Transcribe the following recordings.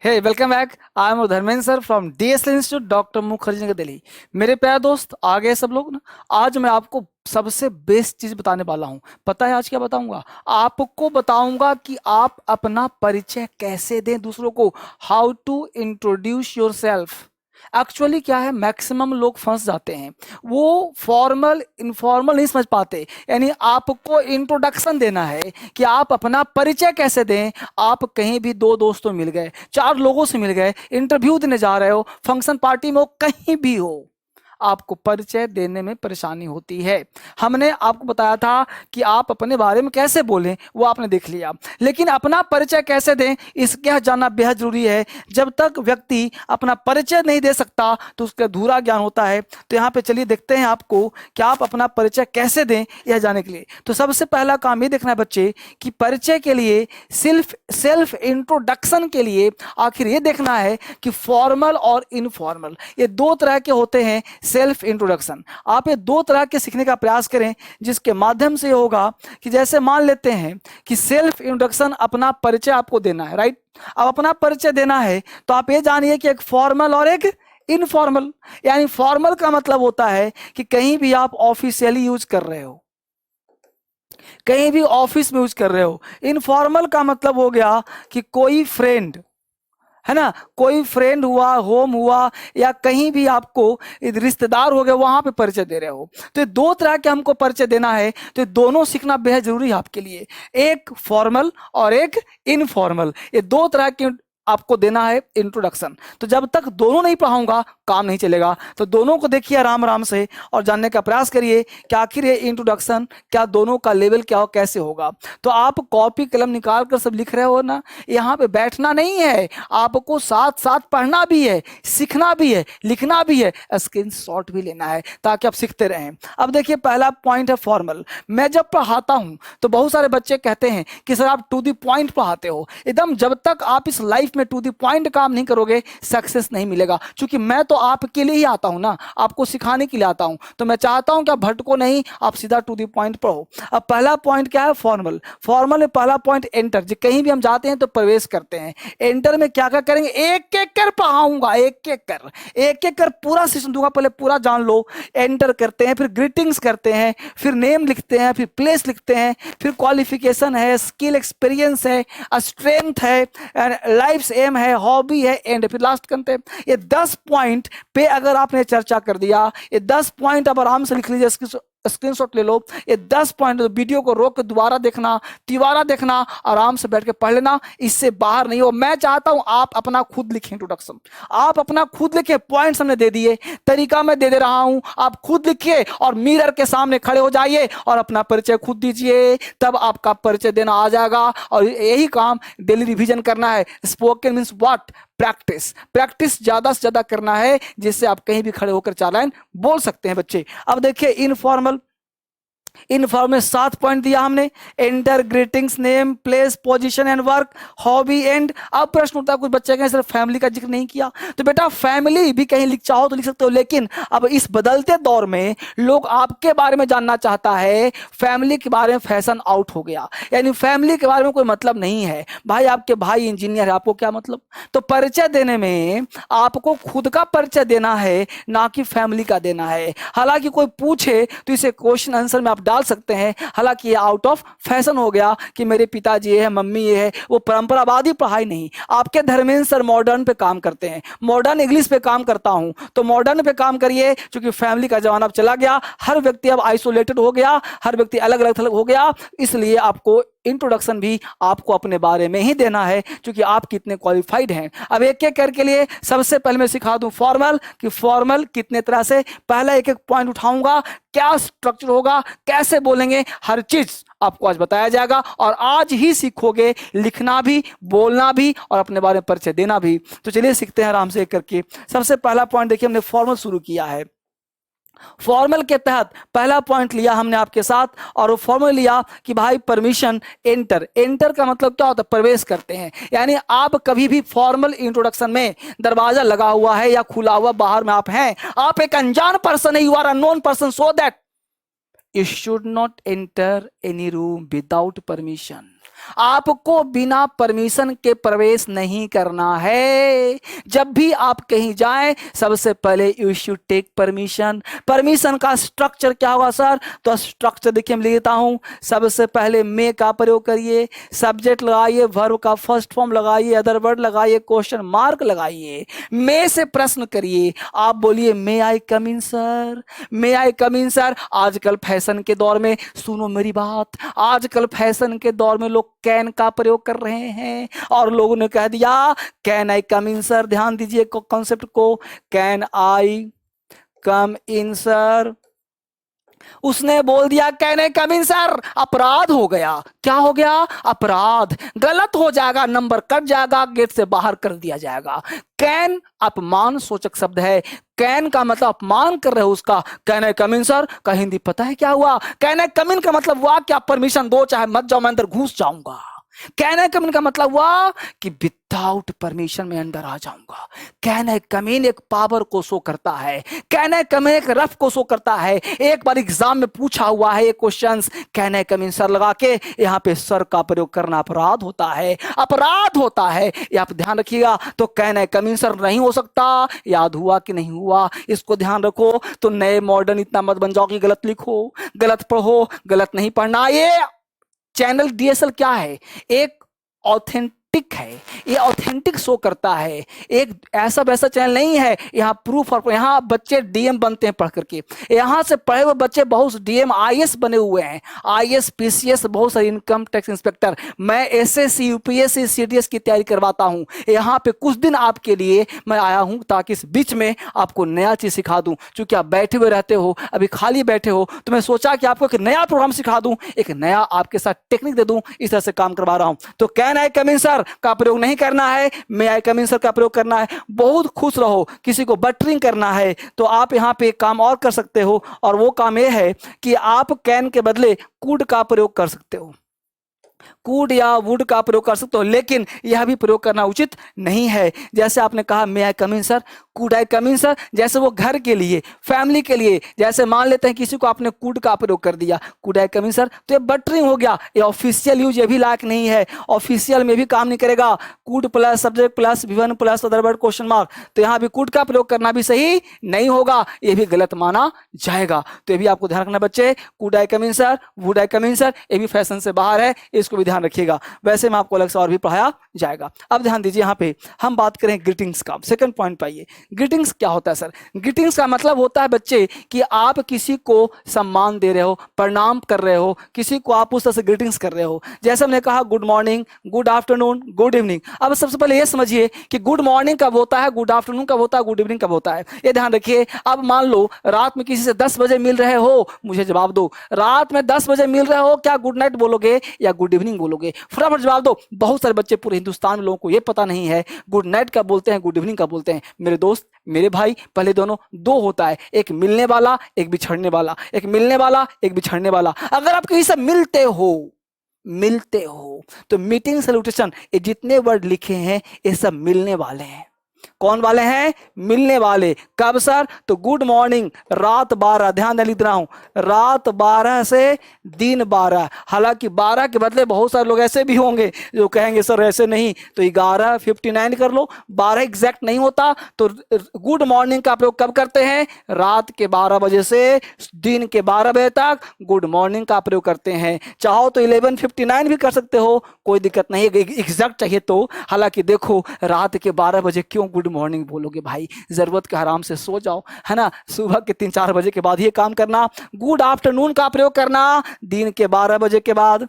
Hey welcome back. I am Dharmendra sir from DSL institute doctor Mukherjee Nagar Delhi. मेरे प्यारे दोस्त आ गए सब लोग ना। आज मैं आपको सबसे बेस्ट चीज बताने वाला हूं। पता है आज क्या बताऊंगा? आपको बताऊंगा कि आप अपना परिचय कैसे दें दूसरों को। How to introduce your self. Actually क्या है, मैक्सिमम लोग फंस जाते हैं, वो फॉर्मल इनफॉर्मल नहीं समझ पाते। यानी आपको इंट्रोडक्शन देना है कि आप अपना परिचय कैसे दें। आप कहीं भी दो दोस्तों मिल गए, चार लोगों से मिल गए, इंटरव्यू देने जा रहे हो, फंक्शन पार्टी में हो, कहीं भी हो, आपको परिचय देने में परेशानी होती है। हमने आपको बताया था कि आप अपने बारे में कैसे बोलें, वो आपने देख लिया, लेकिन अपना परिचय कैसे दें इसका जानना बेहद जरूरी है। जब तक व्यक्ति अपना परिचय नहीं दे सकता तो उसका अधूरा ज्ञान होता है। तो यहाँ पे चलिए देखते हैं आपको कि आप अपना परिचय कैसे दें यह जानने के लिए। तो सबसे पहला काम ये देखना है बच्चे कि परिचय के लिए सेल्फ इंट्रोडक्शन के लिए आखिर ये देखना है कि फॉर्मल और इनफॉर्मल ये दो तरह के होते हैं। सेल्फ इंट्रोडक्शन आप ये दो तरह के सीखने का प्रयास करें, जिसके माध्यम से होगा कि जैसे मान लेते हैं कि सेल्फ इंट्रोडक्शन अपना परिचय आपको देना है, राइट। अब अपना परिचय देना है तो आप ये जानिए कि एक फॉर्मल और एक इनफॉर्मल। यानी फॉर्मल का मतलब होता है कि कहीं भी आप ऑफिशियली यूज कर रहे हो, कहीं भी ऑफिस में यूज कर रहे हो। इनफॉर्मल का मतलब हो गया कि कोई फ्रेंड है ना, कोई फ्रेंड हुआ, होम हुआ, या कहीं भी आपको रिश्तेदार हो गए, वहां पे परिचय दे रहे हो। तो ये दो तरह के हमको परिचय देना है, तो ये दोनों सीखना बेहद जरूरी है आपके लिए। एक फॉर्मल और एक इनफॉर्मल, ये दो तरह के आपको देना है इंट्रोडक्शन। तो जब तक दोनों नहीं पढ़ाऊंगा काम नहीं चलेगा। तो दोनों को देखिए आराम आराम से और जानने का प्रयास करिए कि आखिर ये इंट्रोडक्शन क्या दोनों का लेवल क्या हो, कैसे होगा। तो आप कॉपी कलम निकाल कर सब लिख रहे हो ना, यहाँ पे बैठना नहीं है, आपको साथ साथ पढ़ना भी है, सीखना भी है, लिखना भी है, स्क्रीनशॉट भी लेना है ताकि आप सीखते रहें। अब देखिए पहला पॉइंट है फॉर्मल। मैं जब पढ़ाता हूं तो बहुत सारे बच्चे कहते हैं कि सर आप टू द पॉइंट पढ़ाते हो एकदम। जब तक आप इस लाइफ में टू द पॉइंट काम नहीं करोगे सक्सेस नहीं मिलेगा। क्योंकि मैं तो आपके लिए ही आता हूं ना, आपको सिखाने के लिए आता हूं। तो मैं चाहता हूं कि आप भटको नहीं, आप सीधा टू द पॉइंट पढ़ो। अब पहला पॉइंट क्या है? फॉर्मल। फॉर्मल में पहला पॉइंट एंटर। जो कहीं भी हम जाते हैं तो प्रवेश करते हैं। एंटर में क्या क्या करेंगे, एक एक कर पढ़ाऊंगा, एक एक कर पूरा सिस्टम दूंगा, पहले पूरा जान लो। एंटर करते हैं, फिर ग्रीटिंग्स करते हैं, फिर नेम लिखते हैं, फिर प्लेस लिखते हैं, फिर क्वालिफिकेशन है, स्किल एक्सपीरियंस है, स्ट्रेंथ है, लाइफ एम है, हॉबी है, एंड फिर लास्ट करते हैं। ये 10 पॉइंट पे अगर आपने चर्चा कर दिया, ये 10 पॉइंट अब आराम से लिख लीजिए, स्क्रीनशॉट ले लो। ये 10 पॉइंट वीडियो को रोक के दोबारा देखना, तिबारा देखना, आराम से बैठ के पढ़ लेना, इससे बाहर नहीं हो। मैं चाहता हूं आप अपना खुद लिखें इंट्रोडक्शन, आप अपना खुद लिखें। पॉइंट्स हमने दे दिए, तरीका मैं दे रहा हूं, आप खुद लिखिए और मिरर के सामने खड़े हो जाइए और अपना परिचय खुद दीजिए, तब आपका परिचय देना आ जाएगा। और यही काम डेली रिवीजन करना है। Spoken means what? Practice. Practice ज्यादा से ज्यादा करना है, जिससे आप कहीं भी खड़े होकर 4 लाइन बोल सकते हैं बच्चे। अब देखिए इनफॉर्मल। इनफॉर्मल 7 पॉइंट दिया हमने। Enter, greetings, name, place, position and work, hobby, and. अब प्रश्न उठता है, कुछ बच्चे कहें सिर्फ फैमिली का जिक्र नहीं किया। तो बेटा फैमिली भी कहीं लिख चाहो तो लिख सकते हो, लेकिन अब इस बदलते दौर में लोग आपके बारे में जानना चाहता है। फैमिली के बारे में फैशन आउट हो गया, यानी फैमिली के बारे में कोई मतलब नहीं है। भाई आपके भाई इंजीनियर है, आपको क्या मतलब? तो परिचय देने में आपको खुद का परिचय देना है, ना कि फैमिली का देना है। हालांकि कोई पूछे तो इसे क्वेश्चन आंसर में आप डाल सकते हैं। हालांकि ये आउट ऑफ फैशन हो गया कि मेरे पिताजी ये है, मम्मी ये है, वो परंपरावादी पढ़ाई नहीं। आपके धर्मेंद्र सर मॉडर्न पे काम करते हैं, मॉडर्न इंग्लिश पे काम करता हूं, तो मॉडर्न पे काम करिए। क्योंकि फैमिली का जमाना अब चला गया, हर व्यक्ति अब आइसोलेटेड हो गया, हर व्यक्ति अलग अलग हो गया। इसलिए आपको इंट्रोडक्शन भी आपको अपने बारे में ही देना है, क्योंकि आप कितने क्वालिफाइड हैं। अब एक एक करके लिए सबसे पहले मैं सिखा दूं फॉर्मल, कि फॉर्मल कितने तरह से। पहला एक एक पॉइंट उठाऊंगा, क्या स्ट्रक्चर होगा, कैसे बोलेंगे, हर चीज आपको आज बताया जाएगा। और आज ही सीखोगे लिखना भी, बोलना भी और अपने बारे में परिचय देना भी। तो चलिए सीखते हैं आराम से एक करके। सबसे पहला पॉइंट देखिए, हमने फॉर्मल शुरू किया है। फॉर्मल के तहत पहला पॉइंट लिया हमने आपके साथ, और वो फॉर्मल लिया कि भाई परमिशन। एंटर। एंटर का मतलब क्या होता है? प्रवेश करते हैं। यानी आप कभी भी फॉर्मल इंट्रोडक्शन में दरवाजा लगा हुआ है या खुला हुआ, बाहर में आप हैं, आप एक अनजान पर्सन है, you are unknown person, so that you should not enter any room without permission. आपको बिना परमिशन के प्रवेश नहीं करना है। जब भी आप कहीं जाएं सबसे पहले you should take permission. Permission का स्ट्रक्चर क्या होगा सर? तो स्ट्रक्चर देखिए मैं लिखता हूं। सबसे पहले मे का प्रयोग करिए, सब्जेक्ट लगाइए, वर्ब का फर्स्ट फॉर्म लगाइए, अदर वर्ड लगाइए, क्वेश्चन मार्क लगाइए, मे से प्रश्न करिए। आप बोलिए मे I come in sir, may I come in sir. आजकल फैशन के दौर में, सुनो मेरी बात, आजकल फैशन के दौर में लोग कैन का प्रयोग कर रहे हैं और लोगों ने कह दिया can I come in sir. ध्यान दीजिए कॉन्सेप्ट को, can I come in sir. उसने बोल दिया can I come in sir, अपराध हो गया। क्या हो गया? अपराध, गलत हो जाएगा, नंबर कट जाएगा, गेट से बाहर कर दिया जाएगा। कैन अपमान सूचक शब्द है। कैन का मतलब अपमान कर रहे हो उसका। Can I come in sir का हिंदी पता है क्या हुआ? कैन आई कम इन का मतलब हुआ कि आप परमिशन दो, चाहे मत जाओ, मैं अंदर घुस जाऊंगा। कैन आई कम इन का मतलब हुआ कि विदाउट परमिशन में अंदर आ जाऊंगा। कैन आई कम इन एक पावर को शो करता है, कैन आई कम इन एक रफ को शो करता है। एक बार एग्जाम में पूछा हुआ है ये questions, can I come in sir लगा के, यहां पे सर का प्रयोग करना अपराध होता है, अपराध होता है, ये आप ध्यान रखिएगा। तो can I come in sir नहीं हो सकता। याद हुआ कि नहीं हुआ? इसको ध्यान रखो। तो नए मॉडर्न इतना मत बन जाओ कि गलत लिखो, गलत पढ़ो। गलत नहीं पढ़ना। ये चैनल डीएसएल क्या है? एक ऑथेंटिक है, ये ऑथेंटिक शो करता है। एक ऐसा वैसा चैनल नहीं है। यहाँ प्रूफ और यहाँ बच्चे डीएम बनते हैं पढ़ करके। यहाँ से पढ़े हुए बच्चे बहुत डीएम आईएएस बने हुए हैं, आईएएस पीसीएस, बहुत सारे इनकम टैक्स इंस्पेक्टर। मैं एसएससी यूपीएससी सीडीएस की तैयारी करवाता हूँ। यहाँ पे कुछ दिन आपके लिए मैं आया हूँ ताकि इस बीच में आपको नया चीज सिखा दूं। क्योंकि आप बैठे हुए रहते हो, अभी खाली बैठे हो, तो मैं सोचा कि आपको एक नया प्रोग्राम सिखा दूं, एक नया आपके साथ टेक्निक दे दूं। इस तरह से काम करवा रहा हूं। तो can I come in sir का प्रयोग नहीं करना है, मे आई कम इन सर का प्रयोग करना है। बहुत खुश रहो। किसी को बटरिंग करना है तो आप यहाँ पे एक काम और कर सकते हो, और वो काम ये है कि आप कैन के बदले कुड का प्रयोग कर सकते हो। कुड या वुड का प्रयोग कर सकते हो, लेकिन यह भी प्रयोग करना उचित नहीं है। जैसे आपने कहा may I come in sir, could I come in sir, जैसे वो घर के लिए, फैमिली के लिए, जैसे मान लेते हैं किसी को आपने कुड का प्रयोग कर दिया, could I come in sir, तो ये बटरिंग हो गया। ये ऑफिशियल यूज, ये भी लायक नहीं है, ऑफिशियल में भी काम नहीं करेगा। Could plus subject plus Vivian plus other word question mark, तो यहाँ भी कुड का प्रयोग करना भी सही नहीं होगा, ये भी गलत माना जाएगा। तो ये भी आपको ध्यान रखना बच्चे। Could I come in sir, would I come in sir, ये भी फैशन से बाहर है, इसको भी ध्यान रखिएगा। वैसे में आपको अलग से और भी पढ़ाया जाएगा। अब ध्यान दीजिए, यहाँ पे हम बात करें ग्रीटिंग्स का। सेकंड पॉइंट पाइए, ग्रीटिंग्स क्या होता है सर? ग्रीटिंग्स का मतलब होता है बच्चे कि आप किसी को सम्मान दे रहे हो, प्रणाम कर रहे हो, किसी को आप उस तरह से ग्रीटिंग्स कर रहे हो। जैसे हमने कहा good morning, good afternoon, good evening. अब सबसे पहले ये समझिए कि गुड मॉर्निंग कब होता है, गुड आफ्टरनून कब होता है, गुड इवनिंग कब होता है, ये ध्यान रखिए। अब मान लो रात में किसी से 10 बजे मिल रहे हो, मुझे जवाब दो, रात में 10 बजे मिल रहे हो, क्या गुड नाइट बोलोगे या गुड इवनिंग बोलोगे? फटाफट जवाब दो। बहुत सारे बच्चे पूरे हिंदुस्तान में लोगों को ये पता नहीं है गुड नाइट कब बोलते हैं, गुड इवनिंग कब बोलते हैं। मेरे दोस्त, मेरे भाई, पहले दोनों दो होता है, एक मिलने वाला, एक बिछड़ने वाला, एक मिलने वाला, एक बिछड़ने वाला। अगर आप किसी से मिलते हो तो मीटिंग सैल्यूटेशन, ये जितने वर्ड लिखे हैं ये सब मिलने वाले हैं। कौन वाले हैं? मिलने वाले। कब सर? तो गुड मॉर्निंग रात 12, ध्यान दे लिख रहा हूं, रात 12 से दिन 12। हालांकि 12 के बदले बहुत सारे लोग ऐसे भी होंगे जो कहेंगे सर ऐसे नहीं, तो 11:59 कर लो, 12 एग्जैक्ट नहीं होता। तो गुड मॉर्निंग का प्रयोग कब करते हैं? रात के 12 बजे से दिन के 12 बजे तक गुड मॉर्निंग का प्रयोग करते हैं। चाहो तो 11:59 भी कर सकते हो, कोई दिक्कत नहीं है, एग्जैक्ट चाहिए तो। हालांकि देखो रात के 12 बजे क्यों गुड मॉर्निंग बोलोगे भाई? जरूरत के आराम से सो जाओ, है ना। सुबह के 3-4 बजे के बाद ये काम करना। गुड आफ्टरनून का प्रयोग करना दिन के 12 बजे के बाद,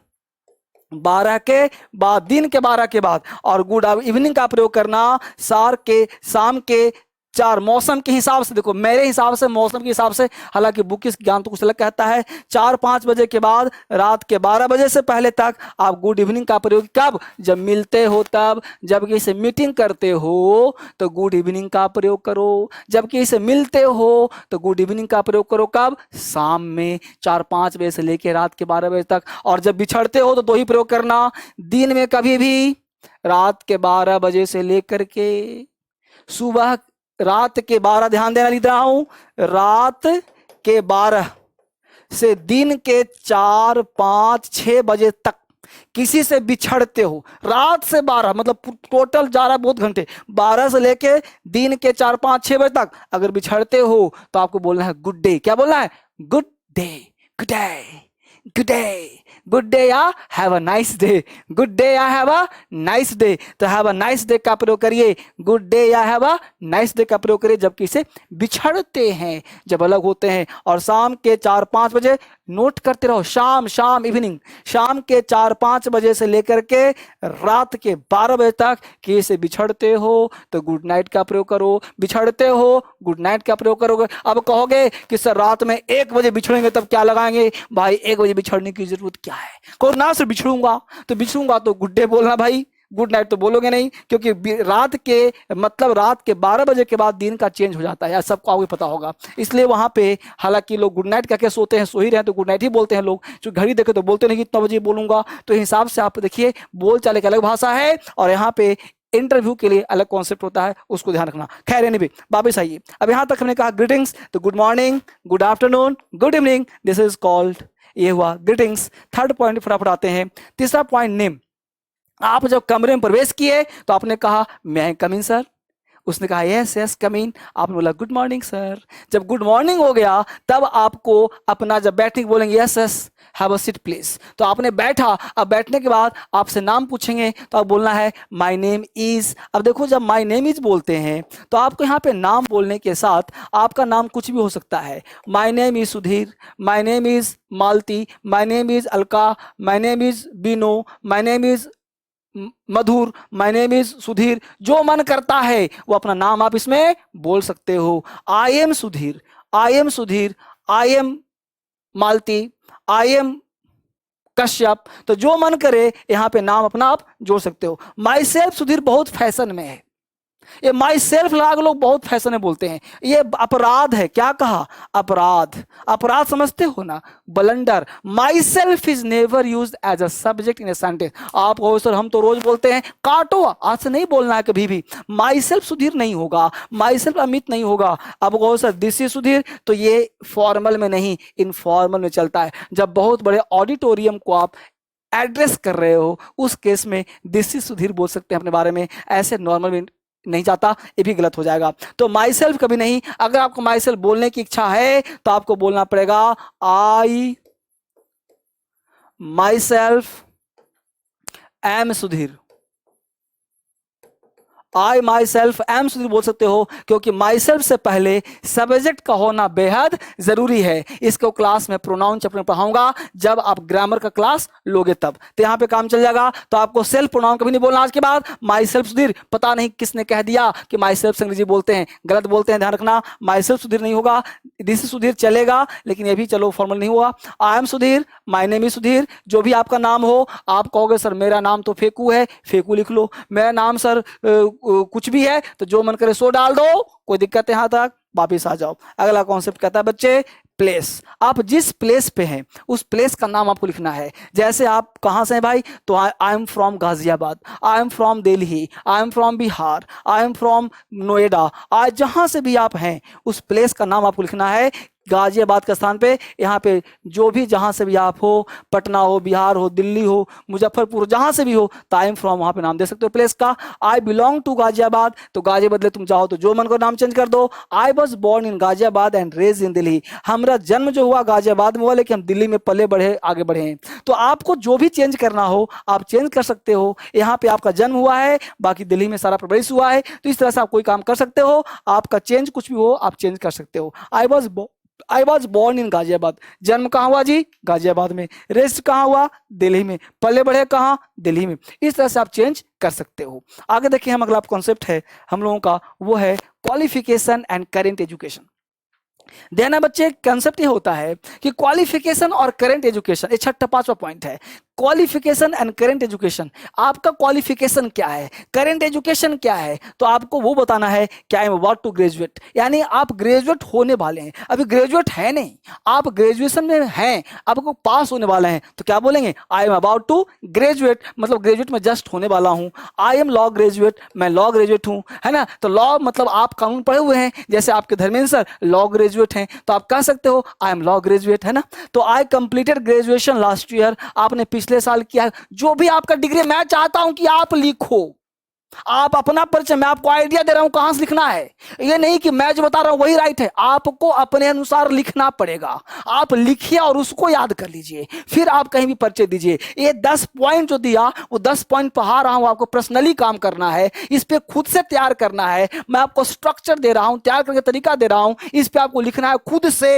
12 के बाद, दिन के 12 के बाद। और गुड इवनिंग का प्रयोग करना शाम के 4, मौसम के हिसाब से। देखो मेरे हिसाब से, मौसम के हिसाब से, हालांकि बुक इस ज्ञान तो कुछ अलग कहता है, 4-5 बजे के बाद, रात के 12 बजे से पहले तक आप गुड इवनिंग का प्रयोग कब? जब मिलते हो तब। जब किसी से मीटिंग करते हो तो गुड इवनिंग का प्रयोग करो। जब किसी से मिलते हो तो गुड इवनिंग का प्रयोग करो कब? शाम में 4-5 बजे से लेकर रात के 12 बजे तक। और जब बिछड़ते हो तो 2 ही प्रयोग करना, दिन में कभी भी रात के 12 बजे से लेकर के सुबह रात के 12, ध्यान देना लिख रहा हूं, रात के 12 से दिन के 4, 5, 6 बजे तक किसी से बिछड़ते हो, रात से 12 मतलब टोटल जा रहा है बहुत घंटे, 12 से लेके दिन के 4 5 6 बजे तक अगर बिछड़ते हो तो आपको बोलना है गुड डे। क्या बोलना है? Good day, good day, good day, good day या have a nice day, good day या हैव अ नाइस डे। तो हैव अ नाइस डे का प्रयोग करिए, गुड डे या हैव अ नाइस डे का प्रयोग करिए जब किसी बिछड़ते हैं, जब अलग होते हैं। और शाम के 4 5 बजे नोट करते रहो, शाम शाम इवनिंग, शाम के 4 5 बजे से लेकर के रात के 12 बजे तक किसी से बिछड़ते हो तो गुड नाइट का प्रयोग करो, बिछड़ते हो गुड नाइट का प्रयोग करोगे। अब कहोगे कि सर रात में 1 बजे बिछड़ेंगे तब क्या लगाएंगे? भाई 1 बजे बिछड़ने की जरूरत क्या है? को ना से बिछड़ूंगा तो गुड डे बोलना भाई, गुड नाइट तो बोलोगे नहीं, क्योंकि रात के मतलब रात के 12 बजे के बाद दिन का चेंज हो जाता है, सबको आपको पता होगा। इसलिए वहां पे हालांकि लोग गुड नाइट का सोते हैं, सो ही रहे तो गुड नाइट ही बोलते हैं लोग, जो घड़ी देखे तो बोलते नहीं कि इतना बजे बोलूंगा। तो हिसाब से आप देखिए बोल चाल एक अलग भाषा है और यहाँ पे इंटरव्यू के लिए अलग कॉन्सेप्ट होता है, उसको ध्यान रखना। खैर एनीवे वापस आइए, अब यहां तक हमने कहा ग्रीटिंग्स, तो good morning, good afternoon, good evening, this is called, ये हुआ ग्रीटिंग्स। थर्ड पॉइंट फटाफट आते हैं। तीसरा पॉइंट नेम। आप जब कमरे में प्रवेश किए तो आपने कहा मैं आई कम इन सर, उसने कहा यस यस कम इन, आपने बोला गुड मॉर्निंग सर। जब गुड मॉर्निंग हो गया तब आपको अपना जब बैठने बोलेंगे yes yes have a seat please, तो आपने बैठा। अब बैठने के बाद आपसे नाम पूछेंगे तो आप बोलना है माय नेम इज। अब देखो जब माय नेम इज बोलते हैं तो आपको यहाँ पे नाम बोलने के साथ आपका नाम कुछ भी हो सकता है। My name is Sudhir, my name is Malti, my name is Alka, my name is Bino, my name is Madhur, my name is Sudhir, जो मन करता है वो अपना नाम आप इसमें बोल सकते हो। I am Sudhir, I am Sudhir, I am Malti, I am Kashyap, तो जो मन करे यहां पे नाम अपना आप जोड़ सकते हो। माई सेल्फ सुधीर बहुत फैशन में है, ये माई सेल्फ लाग लोग बहुत फैशन में बोलते हैं, ये अपराध है। क्या कहा? अपराध, अपराध समझते हो ना, blunder. My self is never used as a subject in a sentence. आप कहो सर हम तो रोज बोलते हैं, काटो, आज से नहीं बोलना है कभी भी। माई सेल्फ सुधीर नहीं होगा, माई सेल्फ अमित नहीं होगा। अब कहो सर दिस इज सुधीर, तो ये फॉर्मल में नहीं इनफॉर्मल में चलता है। जब बहुत बड़े ऑडिटोरियम को आप एड्रेस कर रहे हो उस केस में दिस इज सुधीर बोल सकते हैं अपने बारे में, ऐसे नॉर्मल में नहीं जाता, ये भी गलत हो जाएगा। तो माई सेल्फ कभी नहीं। अगर आपको माई सेल्फ बोलने की इच्छा है तो आपको बोलना पड़ेगा I myself am Sudhir, I myself am Sudhir बोल सकते हो, क्योंकि माई सेल्फ से पहले सब्जेक्ट का होना बेहद जरूरी है। इसको क्लास में प्रोनाउन चैप्टर में पढ़ाऊंगा, जब आप ग्रामर का क्लास लोगे तब, तो यहाँ पे काम चल जाएगा। तो आपको सेल्फ प्रोनाउन कभी नहीं बोलना आज के बाद। माई सेल्फ सुधीर, पता नहीं किसने कह दिया कि माई सेल्फ से अंग्रेजी बोलते हैं, गलत बोलते हैं, ध्यान रखना। माई सेल्फ सुधीर नहीं होगा, दिस सुधीर चलेगा, लेकिन ये भी चलो फॉर्मल नहीं हुआ। आई am Sudhir, my name is Sudhir, जो भी आपका नाम हो। आप कहोगे सर मेरा नाम तो फेकू है, फेकू लिख लो। मेरा नाम सर कुछ भी है, तो जो मन करे सो डाल दो, कोई दिक्कत है। यहां तक वापिस आ जाओ। अगला कॉन्सेप्ट कहता है बच्चे प्लेस। आप जिस प्लेस पे हैं उस प्लेस का नाम आपको लिखना है। जैसे आप कहां से हैं भाई, तो आई am from Ghaziabad, I am from Delhi, I am from Bihar, I am from Noida. आज जहां से भी आप हैं उस प्लेस का नाम आपको लिखना है। गाजियाबाद के स्थान पे यहाँ पे जो भी जहाँ से भी आप हो, पटना हो, बिहार हो, दिल्ली हो, मुजफ्फरपुर, जहाँ से भी हो, तो आई एम फ्रॉम वहाँ पे नाम दे सकते हो प्लेस का। आई बिलोंग टू गाजियाबाद, तो गाजी बदले तुम चाहो तो जो मन को नाम चेंज कर दो। I was born in Ghaziabad and raise in Delhi, हमारा जन्म जो हुआ गाजियाबाद में हुआ, लेकिन हम दिल्ली में पले बढ़े आगे बढ़े हैं। तो आपको जो भी चेंज करना हो आप चेंज कर सकते हो। यहाँ पे आपका जन्म हुआ है, बाकी दिल्ली में सारा परवरिश हुआ है, तो इस तरह से आप कोई काम कर सकते हो। आपका चेंज कुछ भी हो आप चेंज कर सकते हो। I was born in Ghaziabad, जन्म कहाँ हुआ जी? गाजियाबाद में। रेस्ट कहाँ हुआ? दिल्ली में। पले बढ़े कहाँ? दिल्ली में। इस तरह से आप चेंज कर सकते हो। आगे देखिए हम अगला कॉन्सेप्ट है हम लोगों का, वो है क्वालिफिकेशन एंड करेंट एजुकेशन। ध्यान है बच्चे, कंसेप्ट ये होता है कि क्वालिफिकेशन और करंट एजुकेशन, ये छठा 5वां पॉइंट है। क्वालिफिकेशन एंड करंट एजुकेशन, आपका क्वालिफिकेशन क्या है, करंट एजुकेशन क्या है, तो आपको वो बताना है कि I am about to graduate, यानी आप ग्रेजुएट होने वाले हैं। अभी ग्रेजुएट है नहीं, आप ग्रेजुएशन में हैं, आपको पास होने वाले हैं, तो क्या बोलेंगे? I am about to graduate, मतलब ग्रेजुएट में जस्ट होने वाला हूं। आई एम लॉ ग्रेजुएट, मैं लॉ ग्रेजुएट हूं, है ना। तो लॉ मतलब आप कानून पढ़े हुए हैं, जैसे आपके धर्मेंद्र सर लॉ ग्रेजुएट हैं, तो आप कह सकते हो आई एम लॉ ग्रेजुएट, है ना। तो I completed graduation last year, आपने पिछले पिछले साल किया है, जो भी आपका डिग्री, मैं चाहता हूं कि आप लिखो। आप अपना परिचय, मैं आपको आइडिया दे रहा हूं कहां से लिखना है। ये नहीं कि मैं जो बता रहा हूं वही राइट है, आपको अपने अनुसार लिखना पड़ेगा। आप लिखिए और उसको याद कर लीजिए, फिर आप कहीं भी परिचय दीजिए। ये 10 पॉइंट जो दिया वो 10 पॉइंट पढ़ा रहा हूं, आपको पर्सनली काम करना है, इस पे खुद से तैयार करना है। मैं आपको स्ट्रक्चर दे रहा हूं, तैयार करके तरीका दे रहा हूं, इस पे आपको लिखना है।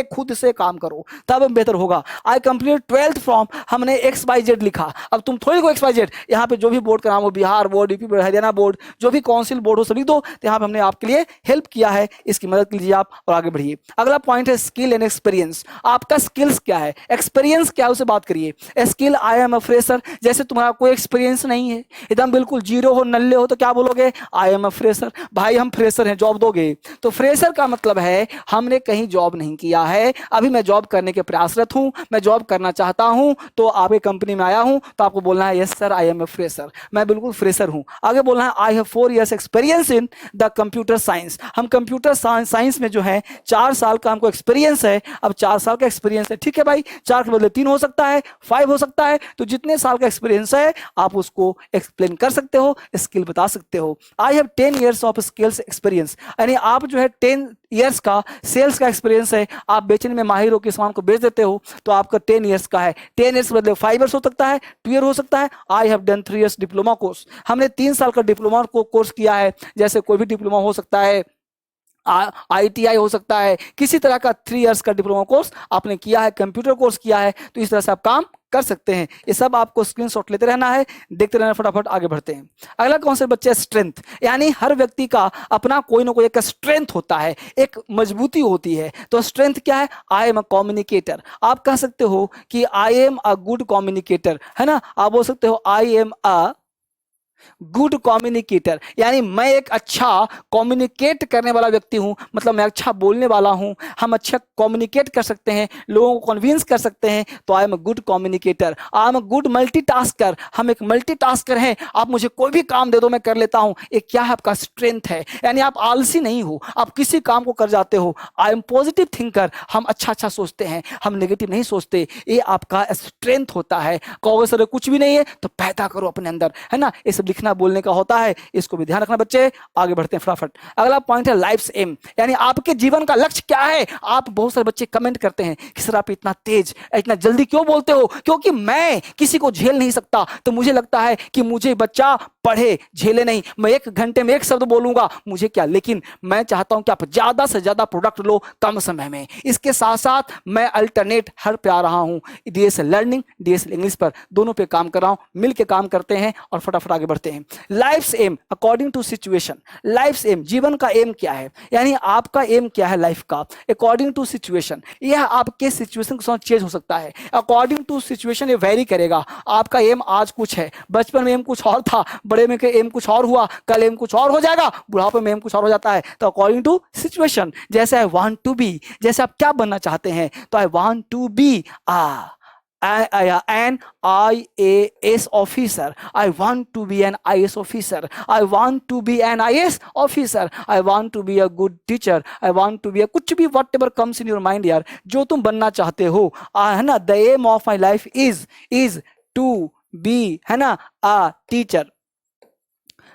खुद से काम करो तब बेहतर होगा। आई कंप्लीट 12th फ्रॉम, हमने XYZ लिखा। अब तुम थोड़ी को XYZ, यहाँ पे जो भी बोर्ड का नाम हो, Bihar board, UP board, Haryana board, जो भी काउंसिल बोर्ड हो सभी दो। तो यहाँ पे हमने आपके लिए हेल्प किया है, इसकी मदद कीजिए आप और आगे बढ़िए। अगला पॉइंट है स्किल एंड एक्सपीरियंस। आपका स्किल्स क्या है, एक्सपीरियंस क्या है, उसे बात करिए। Skill, I am a fresher. जैसे तुम्हारा कोई एक्सपीरियंस नहीं है, एकदम बिल्कुल जीरो हो, नल्ले हो, तो क्या बोलोगे, आई एम अ फ्रेशर। भाई हम फ्रेशर हैं, जॉब दोगे? तो फ्रेशर का मतलब है हमने कहीं जॉब नहीं किया है, अभी मैं जॉब करने के प्रयासरत हूं, मैं जॉब करना चाहता हूं, तो आपके कंपनी में आया हूं, तो आपको बोलना है yes sir I am a fresher, मैं बिल्कुल फ्रेशर हूं। आगे बोलना है I have 4 years experience in the computer science. हम कंप्यूटर साइंस में जो है 4 साल का हमको एक्सपीरियंस है। अब 4 साल का एक्सपीरियंस है, ठीक है भाई, 4 के बदले 3 हो सकता है, 5 हो सकता है, तो जितने साल का एक्सपीरियंस है आप उसको एक्सप्लेन कर सकते हो, स्किल बता सकते हो। I have 10 years of skills experience, यानी आप जो है 10 ईयर्स का सेल्स का एक्सपीरियंस है, आप बेचने में माहिर हो के सामान को बेच देते हो, तो आपका 10 ईयर्स का है। 10 ईयर्स के बदले 5 ईयर्स हो सकता है, 2 ईयर हो सकता है। I have done 3 years diploma course, हमने 3 साल का डिप्लोमा कोर्स किया है। जैसे कोई भी डिप्लोमा हो सकता है, ITI हो सकता है, किसी तरह का 3 इयर्स का डिप्लोमा कोर्स आपने किया है, कंप्यूटर कोर्स किया है, तो इस तरह से आप काम कर सकते हैं। ये सब आपको स्क्रीनशॉट लेते रहना है, देखते रहना, फटाफट आगे बढ़ते हैं। अगला कॉन्सेप्ट बच्चे स्ट्रेंथ, यानी हर व्यक्ति का अपना कोई ना कोई एक स्ट्रेंथ होता है, एक मजबूती होती है। तो स्ट्रेंथ क्या है, आई एम अ कम्युनिकेटर। आप कह सकते हो कि I am a good communicator, है ना। आप बोल सकते हो I am a good communicator, यानी मैं एक अच्छा कम्युनिकेट करने वाला व्यक्ति हूं, मतलब मैं अच्छा बोलने वाला हूं, हम अच्छा कम्युनिकेट कर सकते हैं, लोगों को कन्विंस कर सकते हैं, तो आई am a good communicator. I am a good multitasker, हम एक मल्टीटास्कर हैं, आप मुझे कोई भी काम दे दो मैं कर लेता हूं। ये क्या है, आपका स्ट्रेंथ है, यानी आप आलसी नहीं हो, आप किसी काम को कर जाते हो। आई एम पॉजिटिव थिंकर, हम अच्छा सोचते हैं, हम नेगेटिव नहीं सोचते, ये आपका स्ट्रेंथ होता है। कहोगे सर कुछ भी नहीं है, तो पैदा करो अपने अंदर, है ना। ये सब लिखना बोलने का होता है, इसको भी ध्यान रखना बच्चे। आगे बढ़ते हैं फटाफट। अगला पॉइंट है लाइफ्स एम, यानी आपके जीवन का लक्ष्य क्या है। आप बहुत सारे बच्चे कमेंट करते हैं कि सर आप इतना तेज, इतना जल्दी क्यों बोलते हो, क्योंकि मैं किसी को झेल नहीं सकता, तो मुझे लगता है कि मुझे बच्चा पढ़े झेले नहीं, मैं 1 घंटे में 1 शब्द बोलूंगा, मुझे क्या। लेकिन मैं चाहता हूं कि आप ज्यादा से ज्यादा प्रोडक्ट लो कम समय में। इसके साथ साथ मैं अल्टरनेट हर पे आ रहा हूं, DSL लर्निंग, DSL इंग्लिश पर, दोनों पे काम कर रहा हूं, मिलकर काम करते हैं और फटाफट आगे बढ़ते हैं। Life's aim according to situation, life's aim जीवन का एम क्या है, यानी आपका एम क्या है लाइफ का, अकॉर्डिंग टू सिचुएशन, यह आपके सिचुएशन के साथ चेंज हो सकता है। अकॉर्डिंग टू सिचुएशन ये वेरी करेगा। आपका एम आज कुछ है, बचपन में एम कुछ और था, बड़े में के एम कुछ और हुआ, कल एम कुछ और हो जाएगा, बुढ़ापे में एम कुछ और हो जाता है। तो अकॉर्डिंग टू सिचुएशन, जैसे आई वांट टू बी, जैसे आप क्या बनना चाहते हैं, तो I want to be an IAS officer. I want to be an IAS officer. I want to be an IAS officer. I want to be a good teacher. I want to be a कुछ भी whatever comes in your mind यार, जो तुम बनना चाहते हो, है ना। The aim of my life is to be, है ना, a teacher।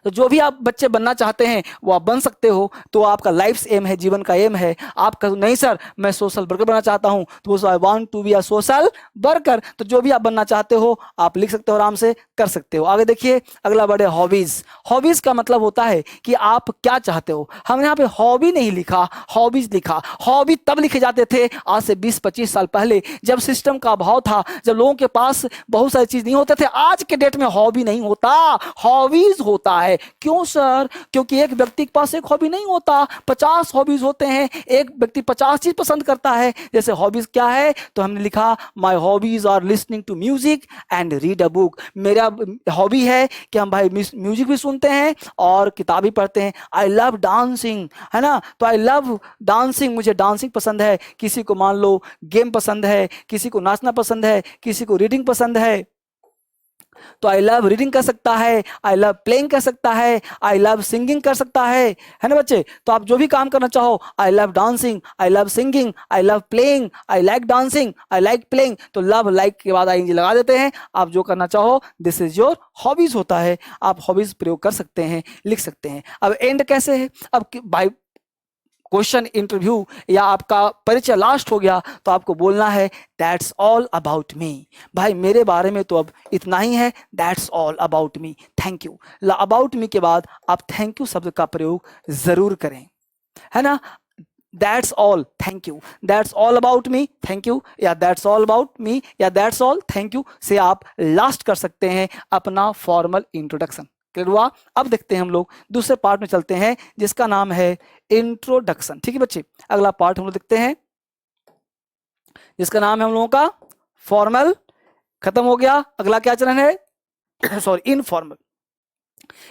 तो जो भी आप बच्चे बनना चाहते हैं वो आप बन सकते हो, तो आपका लाइफ एम है, जीवन का एम है। आपका नहीं सर मैं सोशल वर्कर बनना चाहता हूं, तो I want to be a social worker. तो जो भी आप बनना चाहते हो आप लिख सकते हो, आराम से कर सकते हो। आगे देखिए, अगला वर्ड है हॉबीज। हॉबीज का मतलब होता है कि आप क्या चाहते हो। हमने यहाँ पे हॉबी नहीं लिखा, हॉबीज लिखा। हॉबी तब लिखे जाते थे आज से 20-25 साल पहले, जब सिस्टम का अभाव था, जब लोगों के पास बहुत सारी चीज नहीं होते थे। आज के डेट में हॉबी नहीं होता, हॉबीज होता है। क्यों सर, क्योंकि एक व्यक्ति के पास एक हॉबी नहीं होता, 50 हॉबीज होते हैं। एक व्यक्ति 50 चीज पसंद करता है। जैसे हॉबीज क्या है, तो हमने लिखा my hobbies are listening to music and read a book. मेरा हॉबी है कि हम भाई म्यूजिक भी सुनते हैं और किताब भी पढ़ते हैं। आई लव डांसिंग, है ना, तो आई लव डांसिंग, मुझे डांसिंग पसंद है। किसी को मान लो गेम पसंद है, किसी को नाचना पसंद है, किसी को रीडिंग पसंद है। तो आई लव रीडिंग कर सकता है, आई लव प्लेइंग कर सकता है, आई लव सिंगिंग कर सकता है ना बच्चे। तो आप जो भी काम करना चाहो, आई love dancing, I love singing, I love playing, I like dancing, I like playing, तो लव लाइक के बाद आईएनजी लगा देते हैं। आप जो करना चाहो, दिस इज योर हॉबीज होता है, आप हॉबीज प्रयोग कर सकते हैं, लिख सकते हैं। अब एंड कैसे है, अब भाई क्वेश्चन इंटरव्यू या आपका परिचय लास्ट हो गया तो आपको बोलना है दैट्स ऑल अबाउट मी। भाई मेरे बारे में तो अब इतना ही है, that's all about me, thank you. About me के बाद आप थैंक यू शब्द का प्रयोग जरूर करें, है ना। That's all, thank you, that's all about me, thank you, या दैट्स ऑल अबाउट मी, या दैट्स ऑल, थैंक यू से आप लास्ट कर सकते हैं अपना फॉर्मल इंट्रोडक्शन। क्लियर हुआ। अब देखते हैं हम लोग दूसरे पार्ट में चलते हैं जिसका नाम है इंट्रोडक्शन। ठीक है बच्चे, अगला पार्ट हम लोग देखते हैं जिसका नाम है हम लोगों का फॉर्मल। खत्म हो गया। अगला क्या चरण है सॉरी, इनफॉर्मल।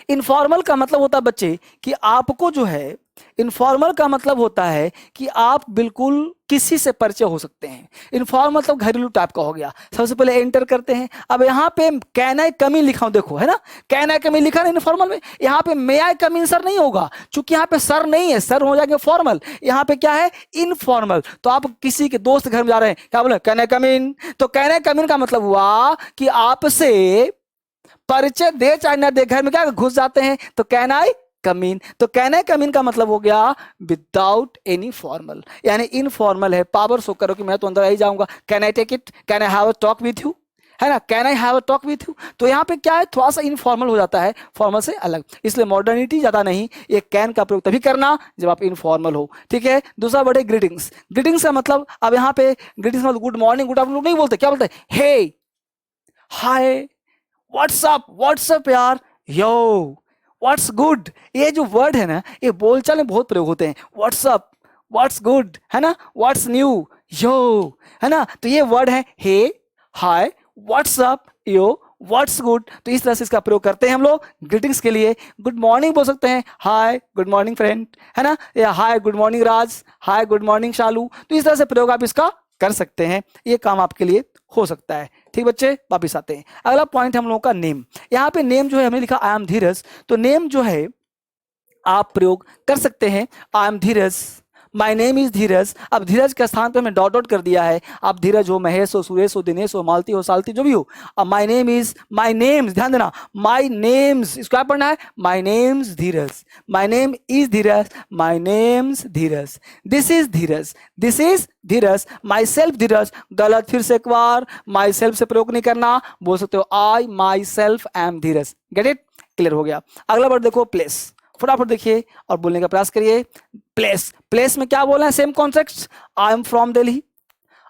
इनफॉर्मल का मतलब होता है बच्चे कि आपको जो है, इनफॉर्मल का मतलब होता है कि आप बिल्कुल किसी से परिचय हो सकते हैं। इनफॉर्मल मतलब घरेलू टाइप का हो गया। सबसे पहले एंटर करते हैं। अब यहाँ पे कैन आई कम इन लिखा हूं, देखो है ना, कैन आई कम इन लिखा ना इनफॉर्मल में। यहाँ पे मे आई कम इन सर नहीं होगा, क्योंकि यहाँ पे सर नहीं है, सर हो जाएंगे फॉर्मल। यहाँ पे क्या है, इनफॉर्मल। तो आप किसी के दोस्त घर में जा रहे हैं, क्या बोले, कैन आई कम इन। तो कैन आई कम इन का मतलब हुआ कि आपसे परिचय दे चाहे ना दे, घर में क्या घुस जाते हैं, तो कैन आई कम इन। तो कैन आई कम इन का मतलब हो गया विदाउट एनी फॉर्मल, यानी इनफॉर्मल है। पावर शो करो कि मैं तो अंदर आ ही जाऊंगा। Can I take it, can I have a talk with you, है ना, can I have a talk with you. तो यहाँ पे क्या है, थोड़ा सा इनफॉर्मल हो जाता है, फॉर्मल से अलग। इसलिए मॉडर्निटी ज्यादा नहीं, ये कैन का प्रयोग तभी करना जब आप इनफॉर्मल हो। ठीक है। दूसरा वर्ड है ग्रीटिंग्स। ग्रीटिंग्स का मतलब, अब यहाँ पे ग्रीटिंग्स मतलब गुड मॉर्निंग, गुड आफ्टरनून नहीं बोलते, क्या बोलते हैं, हे, हाय, व्हाट्सअप यार, यो, व्हाट्स गुड। ये जो वर्ड है ना, ये बोलचाल में बहुत प्रयोग होते हैं। व्हाट्सअप, व्हाट्स गुड, है ना, व्हाट्स न्यू, यो, है ना। तो ये वर्ड है हे, हाय, व्हाट्सअप, यो, व्हाट्स गुड। तो इस तरह से इसका प्रयोग करते हैं हम लोग ग्रीटिंग्स के लिए। गुड मॉर्निंग बोल सकते हैं, हाय गुड मॉर्निंग फ्रेंड, है ना, या हाय गुड मॉर्निंग राज, हाय गुड मॉर्निंग शालू। तो इस तरह से प्रयोग आप इसका कर सकते हैं, ये काम आपके लिए हो सकता है। ठीक बच्चे, वापिस आते हैं। अगला पॉइंट है हम लोगों का नेम। यहाँ पे नेम जो है हमने लिखा आई एम धीरज, तो नेम जो है आप प्रयोग कर सकते हैं I am Dheeraj, my name is Dheeraj. अब धीरज के स्थान पे हमने डॉट डॉट कर दिया है। आप धीरज हो, महेश हो, सुरेश हो, दिनेश हो, मालती हो, सालती, जो भी हो। अब my name is, my name's, ध्यान देना, माई नेम्स, इसको क्या पढ़ना है, my name's Dheeraj, my name is Dheeraj, my name's Dheeraj, this is Dheeraj, this is Dheeraj, myself Dheeraj. गलत, फिर से एक बार, माई सेल्फ से प्रयोग नहीं करना, बोल सकते हो I myself am Dheeraj. Get it, clear हो गया। अगला वर्ड देखो प्लेस, फटाफट देखिए और बोलने का प्रयास करिए। प्लेस, प्लेस में क्या बोला है, same concept. I am from Delhi,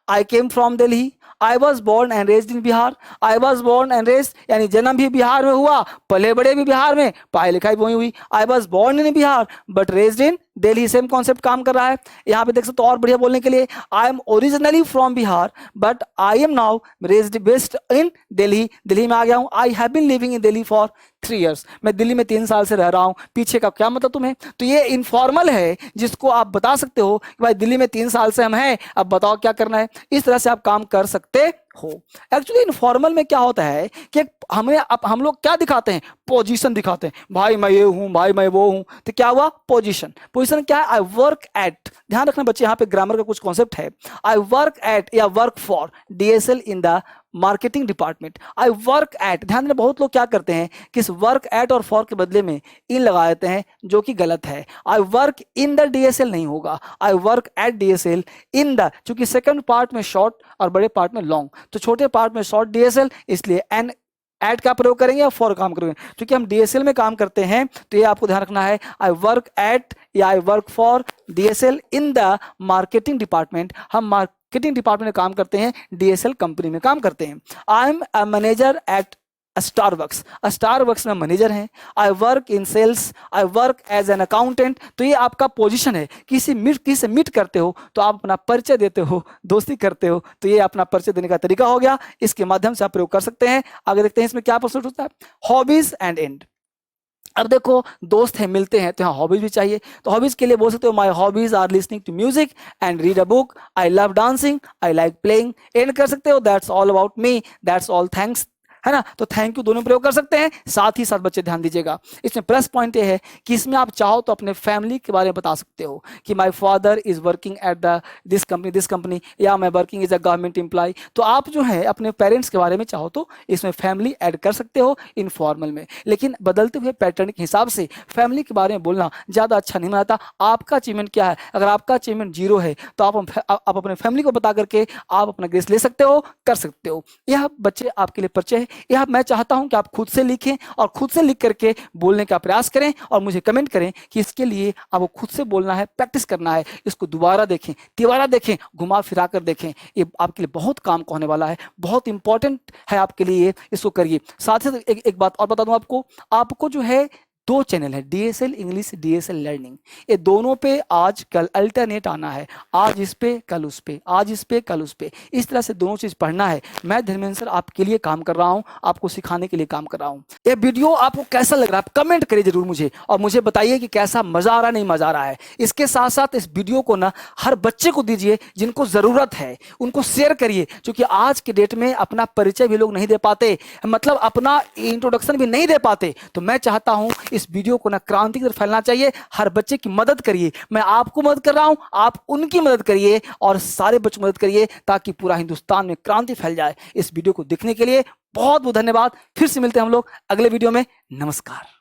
I came from Delhi, I was born and raised in Bihar. I was born and raised यानी जन्म भी बिहार में हुआ, पले बड़े भी बिहार में, पढ़ाई लिखाई भी वही हुई। I was born in Bihar but raised in Delhi, same concept काम कर रहा है। यहाँ पे देख सकते हो और बढ़िया बोलने के लिए, I am originally from Bihar but I am now raised based in Delhi, Delhi में आ गया हूँ। I have been living in Delhi for 3 years, मैं दिल्ली में 3 साल से रह रहा हूँ। पीछे का क्या मतलब तुम्हें, तो ये इनफॉर्मल है जिसको आप बता सकते हो कि भाई दिल्ली में 3 साल से हम हैं, अब बताओ क्या करना है। इस तरह से आप काम कर सकते हो। एक्चुअली इनफॉर्मल में क्या होता है कि हमें अब हम लोग क्या दिखाते हैं, पोजीशन दिखाते हैं, भाई मैं ये हूं, भाई मैं वो हूं। तो क्या हुआ, पोजीशन। पोजीशन क्या है, आई वर्क एट, ध्यान रखना बच्चे यहाँ पे ग्रामर का कुछ कॉन्सेप्ट है। आई वर्क एट या work for DSL in the marketing department. I work at, ध्यान देना, बहुत लोग क्या करते हैं कि इस वर्क एट और फॉर के बदले में इन लगा देते हैं, जो कि गलत है। आई वर्क इन द डीएसएल नहीं होगा, I work at DSL in the, क्योंकि सेकंड पार्ट में शॉर्ट और बड़े पार्ट में लॉन्ग, तो छोटे पार्ट में शॉर्ट डीएसएल, इसलिए एन एट का प्रयोग करेंगे या फॉर काम करेंगे। क्योंकि हम डीएसएल में काम करते हैं तो ये आपको ध्यान रखना है, आई वर्क एट या I work for DSL in the marketing department. हम मार्केटिंग डिपार्टमेंट में काम करते हैं, डीएसएल कंपनी में काम करते हैं। I am a manager at Starbucks, Starbucks में मैनेजर हैं। I work in sales, I work as an accountant. तो ये आपका पोजीशन है, किसी से मीट करते हो तो आप अपना परिचय देते हो, दोस्ती करते हो, तो ये अपना परिचय देने का तरीका हो गया। इसके माध्यम से आप प्रयोग कर सकते हैं। आगे देखते हैं इसमें क्या प्रश्न होता है, हॉबीज एंड एंड। अब देखो दोस्त हैं, मिलते हैं, तो यहाँ हॉबीज भी चाहिए। तो हॉबीज के लिए बोल सकते हो, my hobbies are listening to music and read a book, I love dancing, I like playing. End कर सकते हो, that's all about me, that's all thanks, है ना। तो थैंक यू दोनों प्रयोग कर सकते हैं। साथ ही साथ बच्चे ध्यान दीजिएगा, इसमें प्लस पॉइंट ये है कि इसमें आप चाहो तो अपने फैमिली के बारे में बता सकते हो कि my father is working at the this company, या मैं working is a government employ. तो आप जो है अपने पेरेंट्स के बारे में चाहो तो इसमें फैमिली ऐड कर सकते हो इनफॉर्मल में, लेकिन बदलते हुए पैटर्न के हिसाब से फैमिली के बारे में बोलना ज़्यादा अच्छा नहीं मानता। आपका अचीवमेंट क्या है, अगर आपका अचीवमेंट 0 है तो आप अपने फैमिली को बता करके आप अपना ग्रेस ले सकते हो, कर सकते हो। यह बच्चे आपके लिए परिचय है। यह मैं चाहता हूं कि आप खुद से लिखें और खुद से लिख करके बोलने का प्रयास करें और मुझे कमेंट करें कि इसके लिए आपको खुद से बोलना है, प्रैक्टिस करना है। इसको दोबारा देखें, तिबारा देखें, घुमा फिरा कर देखें। ये आपके लिए बहुत काम का होने वाला है, बहुत इंपॉर्टेंट है आपके लिए, इसको करिए। साथ ही साथ एक बात और बता दूं आपको जो है 2 चैनल है, डीएसएल इंग्लिश, डीएसएल लर्निंग। ये दोनों पे आज कल अल्टरनेट आना है, आज इस पे कल उस पे, आज इस पे कल उस पे, इस तरह से दोनों चीज पढ़ना है। मैं धर्मेंद्र सर आपके लिए काम कर रहा हूं, आपको सिखाने के लिए काम कर रहा हूं। ये वीडियो आपको कैसा लग रहा है, आप कमेंट करिए जरूर मुझे, और मुझे बताइए कि कैसा मजा आ रहा नहीं मजा आ रहा है। इसके साथ साथ इस वीडियो को ना हर बच्चे को दीजिए जिनको जरूरत है, उनको शेयर करिए, क्योंकि आज के डेट में अपना परिचय भी लोग नहीं दे पाते, मतलब अपना इंट्रोडक्शन भी नहीं दे पाते। तो मैं चाहता हूं इस वीडियो को ना क्रांति की तरफ फैलना चाहिए। हर बच्चे की मदद करिए, मैं आपको मदद कर रहा हूं, आप उनकी मदद करिए और सारे बच्चों की मदद करिए, ताकि पूरा हिंदुस्तान में क्रांति फैल जाए। इस वीडियो को देखने के लिए बहुत बहुत धन्यवाद। फिर से मिलते हैं हम लोग अगले वीडियो में। नमस्कार।